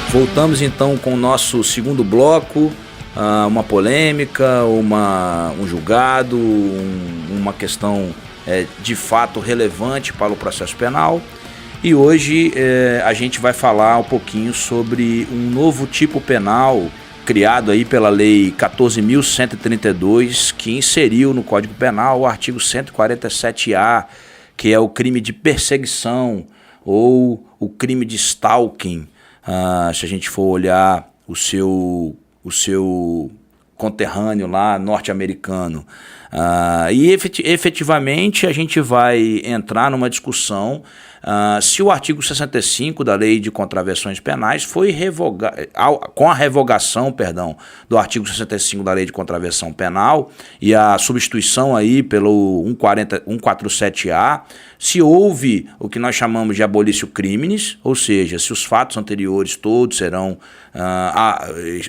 Voltamos então com o nosso segundo bloco, uma polêmica, um julgado, uma questão de fato relevante para o processo penal. E hoje a gente vai falar um pouquinho sobre um novo tipo penal criado aí pela Lei 14.132, que inseriu no Código Penal o artigo 147A, que é o crime de perseguição ou o crime de stalking. Se a gente for olhar o seu conterrâneo lá, norte-americano. E efetivamente a gente vai entrar numa discussão se o artigo 65 da Lei de Contravenções Penais foi revogado, com a revogação, do artigo 65 da Lei de Contravenção Penal e a substituição aí pelo 147A, se houve o que nós chamamos de abolício criminis, ou seja, se os fatos anteriores todos serão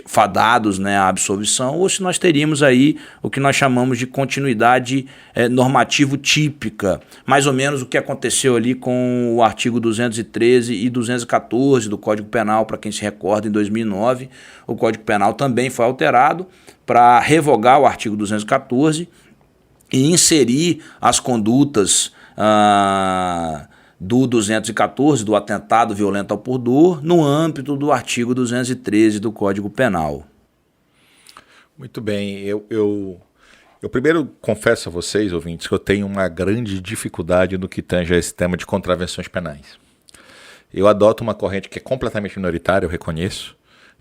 fadados, né, à absolvição, ou se nós teríamos aí o que nós chamamos de continuidade normativo típica, mais ou menos o que aconteceu ali com o artigo 213 e 214 do Código Penal. Para quem se recorda, em 2009 o Código Penal também foi alterado para revogar o artigo 214 e inserir as condutas do 214, do atentado violento ao pudor, no âmbito do artigo 213 do Código Penal. Muito bem, eu primeiro confesso a vocês, ouvintes, que eu tenho uma grande dificuldade no que tange a esse tema de contravenções penais. Eu adoto uma corrente que é completamente minoritária, eu reconheço,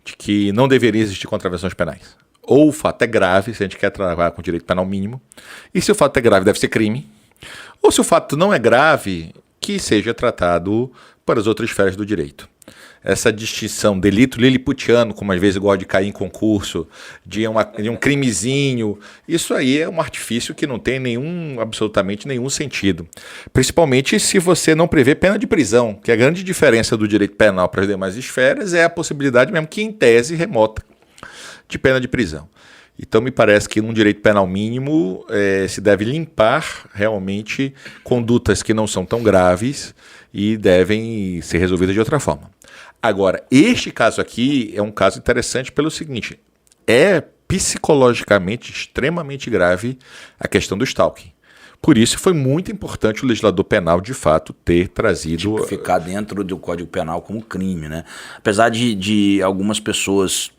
de que não deveria existir contravenções penais. Ou o fato é grave, se a gente quer trabalhar com direito penal mínimo, e se o fato é grave, deve ser crime, ou se o fato não é grave, que seja tratado para as outras esferas do direito. Essa distinção, delito liliputiano, como às vezes gosta de cair em concurso, de um crimezinho, isso aí é um artifício que não tem absolutamente nenhum sentido. Principalmente se você não prevê pena de prisão, que a grande diferença do direito penal para as demais esferas é a possibilidade, mesmo que em tese remota, de pena de prisão. Então me parece que num direito penal mínimo se deve limpar realmente condutas que não são tão graves e devem ser resolvidas de outra forma. Agora, este caso aqui é um caso interessante pelo seguinte, é psicologicamente extremamente grave a questão do stalking. Por isso foi muito importante o legislador penal, de fato, ter trazido... Ficar dentro do Código Penal como crime, né? Apesar de algumas pessoas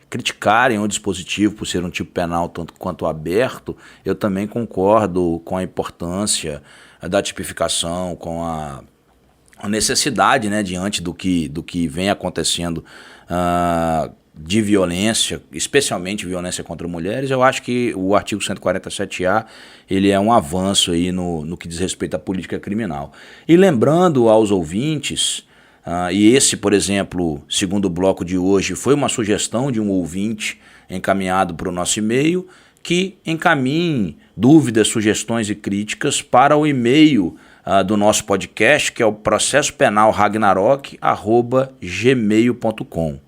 criticarem o dispositivo por ser um tipo penal tanto quanto aberto, eu também concordo com a importância da tipificação, com a necessidade, né, diante do que vem acontecendo de violência, especialmente violência contra mulheres. Eu acho que o artigo 147A ele é um avanço aí no que diz respeito à política criminal. E lembrando aos ouvintes, e esse, por exemplo, segundo o bloco de hoje, foi uma sugestão de um ouvinte encaminhado para o nosso e-mail, que encaminhe dúvidas, sugestões e críticas para o e-mail do nosso podcast, que é o processopenalragnarok@gmail.com.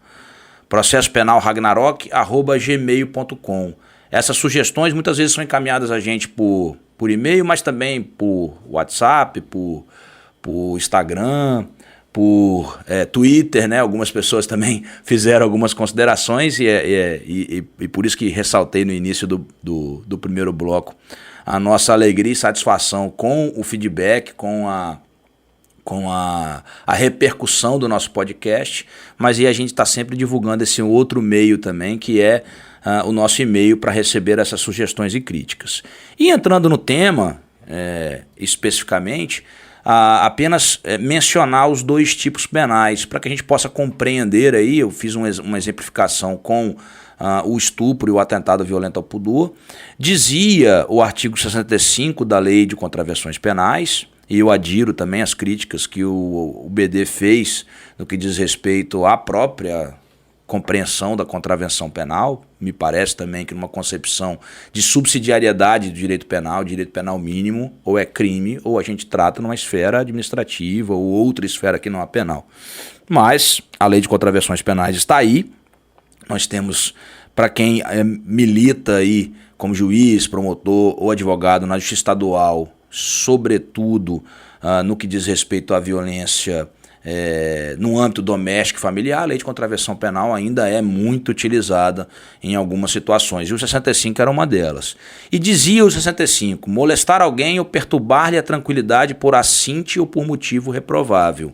processopenalragnarok@gmail.com. Essas sugestões muitas vezes são encaminhadas a gente por e-mail, mas também por WhatsApp, por Instagram, por Twitter, né? Algumas pessoas também fizeram algumas considerações e por isso que ressaltei no início do primeiro bloco a nossa alegria e satisfação com o feedback, com a repercussão do nosso podcast, mas a gente está sempre divulgando esse outro meio também, que é o nosso e-mail para receber essas sugestões e críticas. E entrando no tema, especificamente, apenas mencionar os dois tipos penais, para que a gente possa compreender aí. Eu fiz uma exemplificação com o estupro e o atentado violento ao pudor. Dizia o artigo 65 da Lei de Contravenções Penais, e eu adiro também às críticas que o BD fez no que diz respeito à própria compreensão da contravenção penal. Me parece também que numa concepção de subsidiariedade do direito penal mínimo, ou é crime, ou a gente trata numa esfera administrativa ou outra esfera que não é penal. Mas a Lei de Contravenções Penais está aí. Nós temos, para quem milita aí como juiz, promotor ou advogado na Justiça Estadual, sobretudo no que diz respeito à violência no âmbito doméstico e familiar, a Lei de Contravenção Penal ainda é muito utilizada em algumas situações, e o 65 era uma delas. E dizia o 65, molestar alguém ou perturbar-lhe a tranquilidade por assinte ou por motivo reprovável.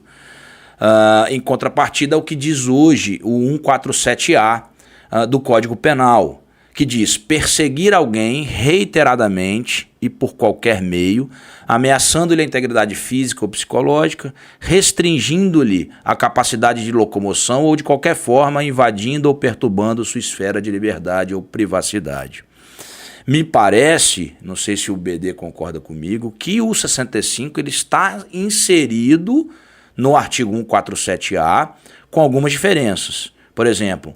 Em contrapartida ao que diz hoje o 147A do Código Penal, que diz perseguir alguém reiteradamente e por qualquer meio, ameaçando-lhe a integridade física ou psicológica, restringindo-lhe a capacidade de locomoção ou de qualquer forma invadindo ou perturbando sua esfera de liberdade ou privacidade. Me parece, não sei se o BD concorda comigo, que o 65 ele está inserido no artigo 147A com algumas diferenças. Por exemplo,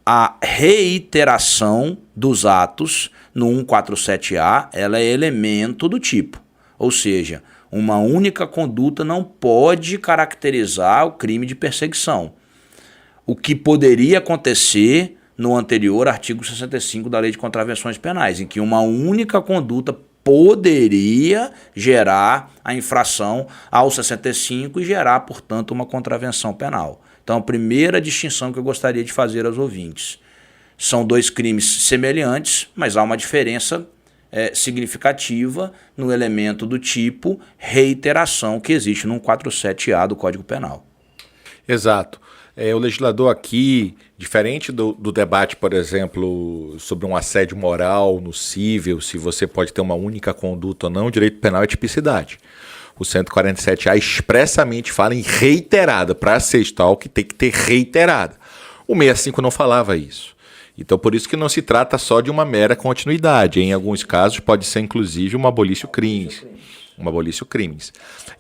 a reiteração dos atos no 147A, ela é elemento do tipo. Ou seja, uma única conduta não pode caracterizar o crime de perseguição. O que poderia acontecer no anterior artigo 65 da Lei de Contravenções Penais, em que uma única conduta poderia gerar a infração ao 65 e gerar, portanto, uma contravenção penal. Então, a primeira distinção que eu gostaria de fazer aos ouvintes. São dois crimes semelhantes, mas há uma diferença significativa no elemento do tipo reiteração que existe no 147A do Código Penal. Exato. O legislador aqui, diferente do debate, por exemplo, sobre um assédio moral no cível, se você pode ter uma única conduta ou não, o direito penal é tipicidade. O 147A expressamente fala em reiterada, para ser tal que tem que ter reiterada. O 65 não falava isso. Então, por isso que não se trata só de uma mera continuidade. Em alguns casos, pode ser, inclusive, um abolício crimes.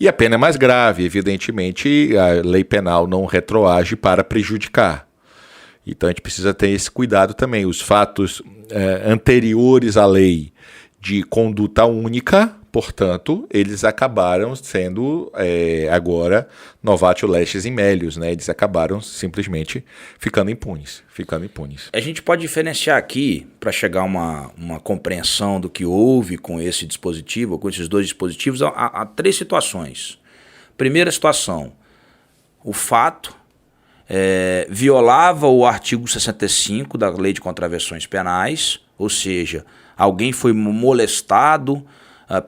E a pena é mais grave. Evidentemente, a lei penal não retroage para prejudicar. Então, a gente precisa ter esse cuidado também. Os fatos anteriores à lei de conduta única, portanto, eles acabaram sendo agora novatio legis in melius, né? Eles acabaram simplesmente ficando impunes. A gente pode diferenciar aqui, para chegar a uma compreensão do que houve com esse dispositivo, com esses dois dispositivos, há três situações. Primeira situação, o fato violava o artigo 65 da Lei de Contravenções Penais, ou seja, alguém foi molestado,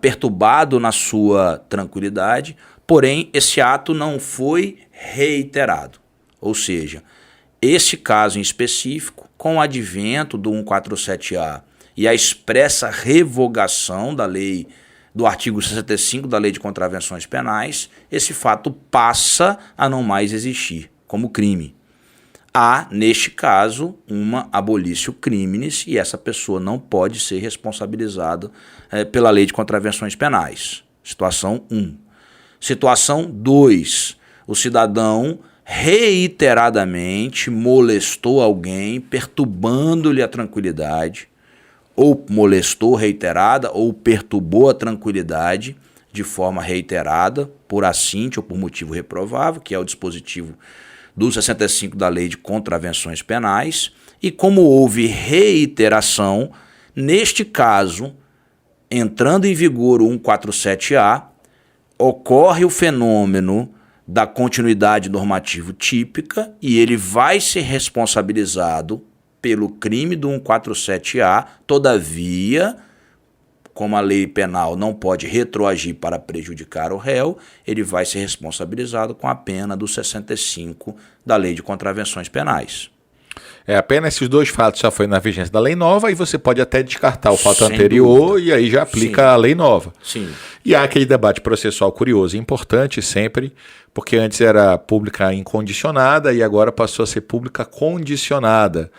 perturbado na sua tranquilidade, porém esse ato não foi reiterado. Ou seja, esse caso em específico, com o advento do 147A e a expressa revogação da lei do artigo 65 da Lei de Contravenções Penais, esse fato passa a não mais existir como crime. Há, neste caso, uma abolitio criminis e essa pessoa não pode ser responsabilizada pela Lei de Contravenções Penais. Situação 1. Situação 2. O cidadão reiteradamente molestou alguém, perturbando-lhe a tranquilidade, ou molestou reiterada, ou perturbou a tranquilidade de forma reiterada, por assinte ou por motivo reprovável, que é o dispositivo do 65 da Lei de Contravenções Penais, e como houve reiteração, neste caso, entrando em vigor o 147-A, ocorre o fenômeno da continuidade normativo típica e ele vai ser responsabilizado pelo crime do 147-A, todavia, como a lei penal não pode retroagir para prejudicar o réu, ele vai ser responsabilizado com a pena do 65 da Lei de Contravenções Penais. Apenas esses dois fatos já foi na vigência da lei nova e você pode até descartar o fato anterior dúvida. E aí já aplica Sim. a lei nova. Sim. E há aquele debate processual curioso e importante sempre, porque antes era pública incondicionada e agora passou a ser pública condicionada.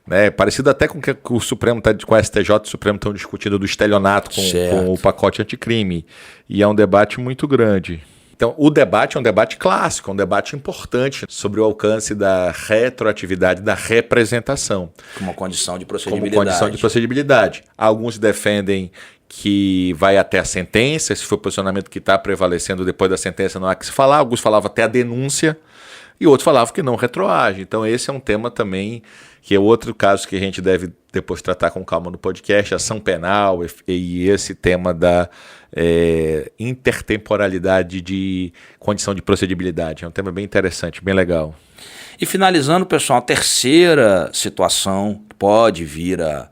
Né? Parecido até com o que o Supremo com a STJ e o Supremo estão discutindo do estelionato com o pacote anticrime. E é um debate muito grande. Então, o debate é um debate clássico, um debate importante sobre o alcance da retroatividade da representação. Como condição de procedibilidade. Alguns defendem que vai até a sentença, esse foi o posicionamento que está prevalecendo depois da sentença, não há que se falar. Alguns falavam até a denúncia e outros falavam que não retroage. Então, esse é um tema também que é outro caso que a gente deve depois tratar com calma no podcast, ação penal e esse tema da intertemporalidade de condição de procedibilidade. É um tema bem interessante, bem legal. E finalizando, pessoal, a terceira situação pode vir a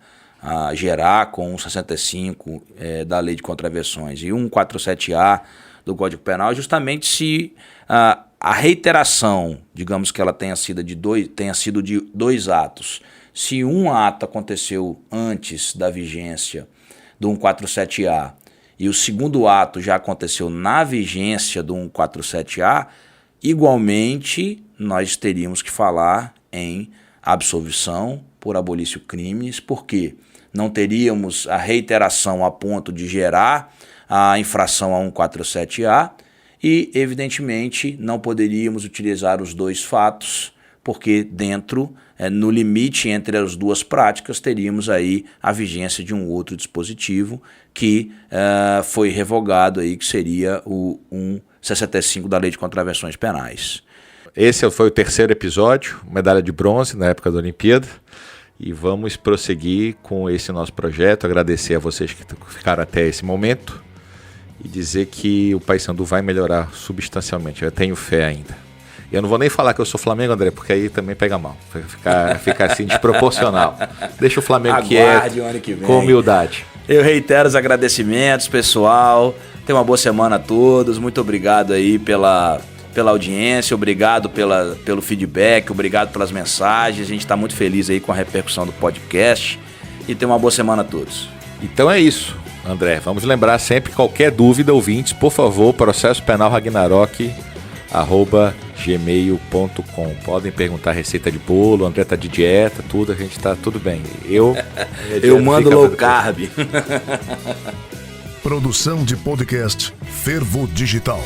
gerar com o 65 da Lei de Contravenções e 147-A do Código Penal, justamente se a reiteração, digamos que ela tenha sido de dois atos. Se um ato aconteceu antes da vigência do 147-A e o segundo ato já aconteceu na vigência do 147-A, igualmente nós teríamos que falar em absolvição por abolitio criminis, porque não teríamos a reiteração a ponto de gerar a infração a 147-A e, evidentemente, não poderíamos utilizar os dois fatos, porque no limite entre as duas práticas, teríamos aí a vigência de um outro dispositivo que foi revogado, aí, que seria o 165 da Lei de Contravenções Penais. Esse foi o terceiro episódio, medalha de bronze na época da Olimpíada, e vamos prosseguir com esse nosso projeto, agradecer a vocês que ficaram até esse momento e dizer que o Paysandu vai melhorar substancialmente, eu tenho fé ainda. Eu não vou nem falar que eu sou Flamengo, André, porque aí também pega mal. Fica assim desproporcional. Deixa o Flamengo quieto, com humildade. Eu reitero os agradecimentos, pessoal. Tenha uma boa semana a todos. Muito obrigado aí pela audiência, obrigado pelo feedback, obrigado pelas mensagens. A gente está muito feliz aí com a repercussão do podcast. E tenha uma boa semana a todos. Então é isso, André. Vamos lembrar sempre, qualquer dúvida, ouvintes, por favor, processo penal Ragnarok @gmail.com. Podem perguntar receita de bolo, o André tá de dieta, tudo, a gente tá tudo bem. Eu mando low carb. Produção de podcast Fervo Digital.